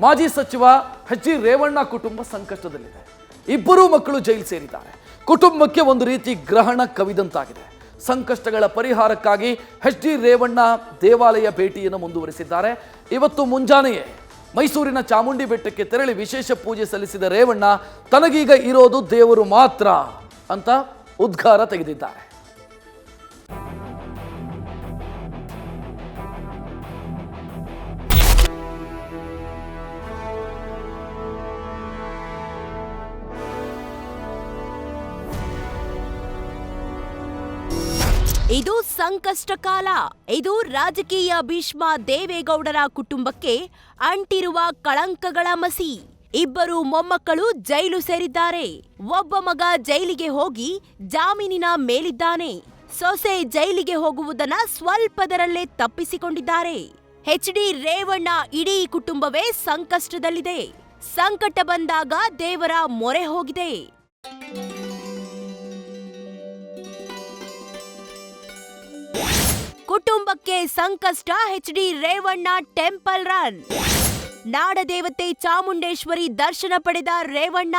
ಮಾಜಿ ಸಚಿವ H D Revanna ಕುಟುಂಬ ಸಂಕಷ್ಟದಲ್ಲಿದೆ. ಇಬ್ಬರೂ ಮಕ್ಕಳು ಜೈಲು ಸೇರಿದ್ದಾರೆ. ಕುಟುಂಬಕ್ಕೆ ಒಂದು ರೀತಿ ಗ್ರಹಣ ಕವಿದಂತಾಗಿದೆ. ಸಂಕಷ್ಟಗಳ ಪರಿಹಾರಕ್ಕಾಗಿ ಎಚ್ ಡಿ ರೇವಣ್ಣ ದೇವಾಲಯ ಭೇಟಿಯನ್ನು ಮುಂದುವರಿಸಿದ್ದಾರೆ. ಇವತ್ತು ಮುಂಜಾನೆಯೇ ಮೈಸೂರಿನ ಚಾಮುಂಡಿ ಬೆಟ್ಟಕ್ಕೆ ತೆರಳಿ ವಿಶೇಷ ಪೂಜೆ ಸಲ್ಲಿಸಿದ ರೇವಣ್ಣ ತನಗೀಗ ಇರೋದು ದೇವರು ಮಾತ್ರ ಅಂತ ಉದ್ಗಾರ ತೆಗೆದಿದ್ದಾರೆ. ಇದು ಸಂಕಷ್ಟ ಕಾಲ. ಇದು ರಾಜಕೀಯ ಭೀಷ್ಮ ದೇವೇಗೌಡರ ಕುಟುಂಬಕ್ಕೆ ಅಂಟಿರುವ ಕಳಂಕಗಳ ಮಸಿ. ಇಬ್ಬರು ಮೊಮ್ಮಕ್ಕಳು ಜೈಲು ಸೇರಿದ್ದಾರೆ. ಒಬ್ಬ ಮಗ ಜೈಲಿಗೆ ಹೋಗಿ ಜಾಮೀನಿನ ಮೇಲಿದ್ದಾನೆ. ಸೊಸೆ ಜೈಲಿಗೆ ಹೋಗುವುದನ್ನ ಸ್ವಲ್ಪದರಲ್ಲೇ ತಪ್ಪಿಸಿಕೊಂಡಿದ್ದಾರೆ. ಎಚ್ ಡಿ ರೇವಣ್ಣ ಇಡೀ ಕುಟುಂಬವೇ ಸಂಕಷ್ಟದಲ್ಲಿದೆ. ಸಂಕಟ ಬಂದಾಗ ದೇವರ ಮೊರೆ ಹೋಗಿದೆ. ಕುಟುಂಬಕ್ಕೆ ಸಂಕಷ್ಟ. H D Revanna temple run. ನಾಡದೇವತೆ ಚಾಮುಂಡೇಶ್ವರಿ ದರ್ಶನ ಪಡೆದ ರೇವಣ್ಣ.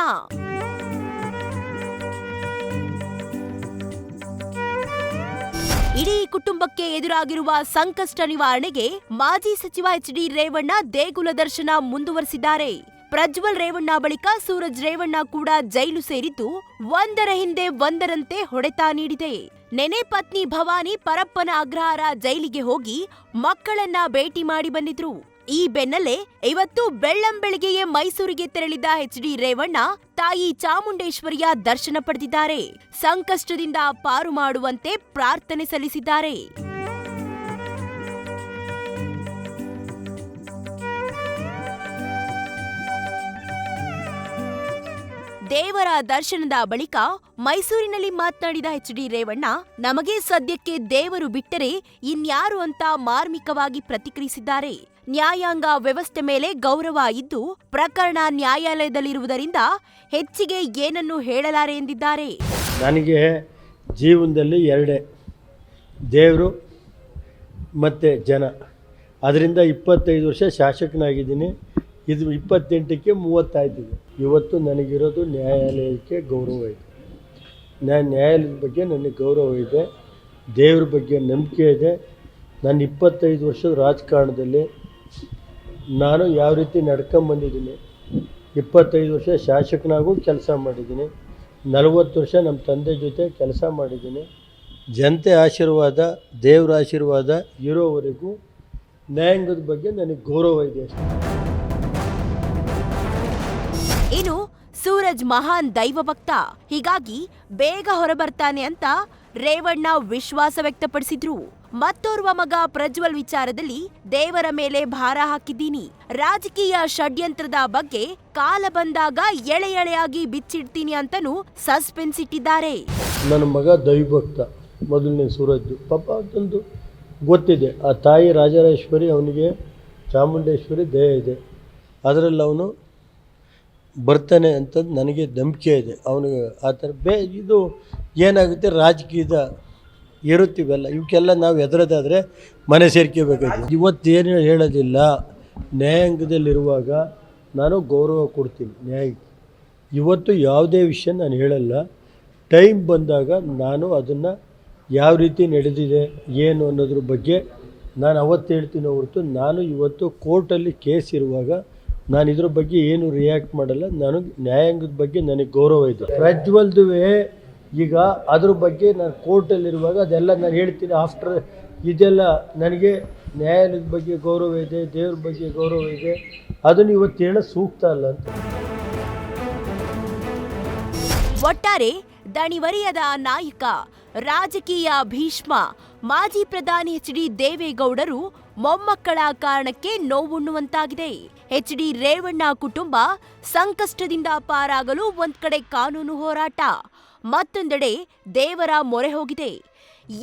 ಇಡೀ ಕುಟುಂಬಕ್ಕೆ ಎದುರಾಗಿರುವ ಸಂಕಷ್ಟ ನಿವಾರಣೆಗೆ ಮಾಜಿ ಸಚಿವ ಎಚ್ ಡಿ ರೇವಣ್ಣ ದೇಗುಲ ದರ್ಶನ ಮುಂದುವರೆಸಿದ್ದಾರೆ. ಪ್ರಜ್ವಲ್ ರೇವಣ್ಣ ಬಳಿಕ ಸೂರಜ್ ರೇವಣ್ಣ ಕೂಡ ಜೈಲು ಸೇರಿದ್ದು ಒಂದರ ಹಿಂದೆ ಒಂದರಂತೆ ಹೊಡೆತ ನೀಡಿದೆ. ನೆನೆ ಪತ್ನಿ ಭವಾನಿ ಪರಪ್ಪನ ಅಗ್ರಹಾರ ಜೈಲಿಗೆ ಹೋಗಿ ಮಕ್ಕಳನ್ನ ಭೇಟಿ ಮಾಡಿ ಬಂದಿದ್ರು. ಈ ಬೆನ್ನಲ್ಲೇ ಇವತ್ತು ಬೆಳ್ಳಂಬೆಳಗ್ಗೆಯೇ ಮೈಸೂರಿಗೆ ತೆರಳಿದ ಎಚ್ ಡಿ ರೇವಣ್ಣ ತಾಯಿ ಚಾಮುಂಡೇಶ್ವರಿಯ ದರ್ಶನ ಪಡೆದಿದ್ದಾರೆ. ಸಂಕಷ್ಟದಿಂದ ಪಾರು ಮಾಡುವಂತೆ ಪ್ರಾರ್ಥನೆ ಸಲ್ಲಿಸಿದ್ದಾರೆ. ದೇವರ ದರ್ಶನದ ಬಳಿಕ ಮೈಸೂರಿನಲ್ಲಿ ಮಾತನಾಡಿದ ಎಚ್ ಡಿ ರೇವಣ್ಣ, ನಮಗೆ ಸದ್ಯಕ್ಕೆ ದೇವರು ಬಿಟ್ಟರೆ ಇನ್ಯಾರು ಅಂತ ಮಾರ್ಮಿಕವಾಗಿ ಪ್ರತಿಕ್ರಿಯಿಸಿದ್ದಾರೆ. ನ್ಯಾಯಾಂಗ ವ್ಯವಸ್ಥೆ ಮೇಲೆ ಗೌರವ ಇದ್ದು ಪ್ರಕರಣ ನ್ಯಾಯಾಲಯದಲ್ಲಿರುವುದರಿಂದ ಹೆಚ್ಚಿಗೆ ಏನನ್ನು ಹೇಳಲಾರೆ ಎಂದಿದ್ದಾರೆ. ನನಗೆ ಜೀವನದಲ್ಲಿ ಎರಡೇ, ದೇವರು ಮತ್ತು ಜನ. ಅದರಿಂದ 25 ವರ್ಷ ಶಾಸಕನಾಗಿದ್ದೀನಿ. ಇದು 28ಕ್ಕೆ 30 ಆಯ್ತಿದೆ. ಇವತ್ತು ನನಗಿರೋದು ನ್ಯಾಯಾಲಯಕ್ಕೆ ಗೌರವ ಇದೆ. ನ್ಯಾಯಾಲಯದ ಬಗ್ಗೆ ನನಗೆ ಗೌರವ ಇದೆ. ದೇವ್ರ ಬಗ್ಗೆ ನಂಬಿಕೆ ಇದೆ. ನಾನು 25 ವರ್ಷದ ರಾಜಕಾರಣದಲ್ಲಿ ನಾನು ಯಾವ ರೀತಿ ನಡ್ಕೊಂಬಂದಿದ್ದೀನಿ. 25 ವರ್ಷ ಶಾಸಕನಾಗೂ ಕೆಲಸ ಮಾಡಿದ್ದೀನಿ. 40 ವರ್ಷ ನಮ್ಮ ತಂದೆ ಜೊತೆ ಕೆಲಸ ಮಾಡಿದ್ದೀನಿ. ಜನತೆ ಆಶೀರ್ವಾದ, ದೇವ್ರ ಆಶೀರ್ವಾದ ಇರೋವರೆಗೂ ನ್ಯಾಯಾಂಗದ ಬಗ್ಗೆ ನನಗೆ ಗೌರವ ಇದೆ. ಇನ್ನು ಸೂರಜ್ ಮಹಾನ್ ದೈವ ಭಕ್ತ, ಹೀಗಾಗಿ ಬೇಗ ಹೊರಬರ್ತಾನೆ ಅಂತ ರೇವಣ್ಣ ವಿಶ್ವಾಸ ವ್ಯಕ್ತಪಡಿಸಿದ್ರು. ಮತ್ತೋರ್ವ ಮಗ ಪ್ರಜ್ವಲ್ ವಿಚಾರದಲ್ಲಿ ದೇವರ ಮೇಲೆ ಭಾರ ಹಾಕಿದ್ದೀನಿ. ರಾಜಕೀಯ ಷಡ್ಯಂತ್ರದ ಬಗ್ಗೆ ಕಾಲ ಬಂದಾಗ ಎಳೆ ಎಳೆಯಾಗಿ ಬಿಚ್ಚಿಡ್ತೀನಿ ಅಂತನೂ ಸಸ್ಪೆನ್ಸ್ ಇಟ್ಟಿದ್ದಾರೆ. ನನ್ನ ಮಗ ದೈವಭಕ್ತ ಮೊದಲನೇ ಸೂರಜ್. ಪಾಪ ಅದೊಂದು ಗೊತ್ತಿದೆ. ಆ ತಾಯಿ ರಾಜರಾಜೇಶ್ವರಿ, ಅವನಿಗೆ ಚಾಮುಂಡೇಶ್ವರಿ ದಯೆ ಇದೆ. ಅದರಲ್ಲಿ ಅವನು ಬರ್ತಾನೆ ಅಂತಂದು ನನಗೆ ನಂಬಿಕೆ ಇದೆ. ಅವನಿಗೆ ಆ ಥರ ಇದು ಏನಾಗುತ್ತೆ, ರಾಜಕೀಯದ ಇರುತ್ತೀವಲ್ಲ, ಇವಕ್ಕೆಲ್ಲ ನಾವು ಎದುರದಾದರೆ ಮನೆ ಸೇರ್ಕೋಬೇಕಾಗಿದೆ. ಇವತ್ತೇನು ಹೇಳೋದಿಲ್ಲ. ನ್ಯಾಯಾಂಗದಲ್ಲಿರುವಾಗ ನಾನು ಗೌರವ ಕೊಡ್ತೀನಿ ನ್ಯಾಯಕ್ಕೆ. ಇವತ್ತು ಯಾವುದೇ ವಿಷಯ ನಾನು ಹೇಳಲ್ಲ. ಟೈಮ್ ಬಂದಾಗ ನಾನು ಅದನ್ನು ಯಾವ ರೀತಿ ನಡೆದಿದೆ ಏನು ಅನ್ನೋದ್ರ ಬಗ್ಗೆ ನಾನು ಅವತ್ತು ಹೇಳ್ತೀನಿ ಹೊರತು ನಾನು ಇವತ್ತು ಕೋರ್ಟಲ್ಲಿ ಕೇಸ್ ಇರುವಾಗ ನಾನು ಇದ್ರ ಬಗ್ಗೆ ಏನು ರಿಯಾಕ್ಟ್ ಮಾಡಲ್ಲ. ನಾನು ನ್ಯಾಯಾಂಗದ ಬಗ್ಗೆ ನನಗೆ ಗೌರವ ಇದೆ. ಪ್ರಜ್ವಲ್ದುವೆ ಈಗ ಅದ್ರ ಬಗ್ಗೆ ನಾನು ಕೋರ್ಟಲ್ಲಿರುವಾಗ ಅದೆಲ್ಲ ನಾನು ಹೇಳ್ತೀನಿ. ಆಫ್ಟರ್ ಇದೆಲ್ಲ ನನಗೆ ನ್ಯಾಯಾಲಯದ ಬಗ್ಗೆ ಗೌರವ ಇದೆ, ದೇವ್ರ ಬಗ್ಗೆ ಗೌರವ ಇದೆ. ಅದನ್ನು ಇವತ್ತು ಹೇಳೋ ಸೂಕ್ತ ಅಲ್ಲ ಅಂತ. ಒಟ್ಟಾರೆ ದಣಿವರಿಯದ ನಾಯಕ, ರಾಜಕೀಯ ಭೀಷ್ಮ, ಮಾಜಿ ಪ್ರಧಾನಿ ಎಚ್ ಡಿ ದೇವೇಗೌಡರು ಮೊಮ್ಮಕ್ಕಳ ಕಾರಣಕ್ಕೆ ನೋವುಣ್ಣುವಂತಾಗಿದೆ. ಎಚ್ ಡಿ ರೇವಣ್ಣ ಕುಟುಂಬ ಸಂಕಷ್ಟದಿಂದ ಪಾರಾಗಲು ಒಂದ್ ಕಡೆ ಕಾನೂನು ಹೋರಾಟ, ಮತ್ತೊಂದೆಡೆ ದೇವರ ಮೊರೆ ಹೋಗಿದೆ.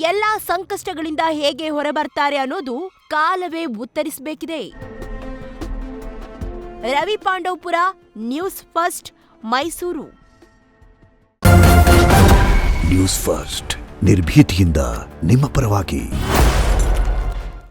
ಎಲ್ಲಾ ಸಂಕಷ್ಟಗಳಿಂದ ಹೇಗೆ ಹೊರಬರ್ತಾರೆ ಅನ್ನೋದು ಕಾಲವೇ ಉತ್ತರಿಸಬೇಕಿದೆ. Ravi Pandavapura, news first, Mysuru. News first ನಿರ್ಭೀತಿಯಿಂದ ನಿಮ್ಮ ಪರವಾಗಿ.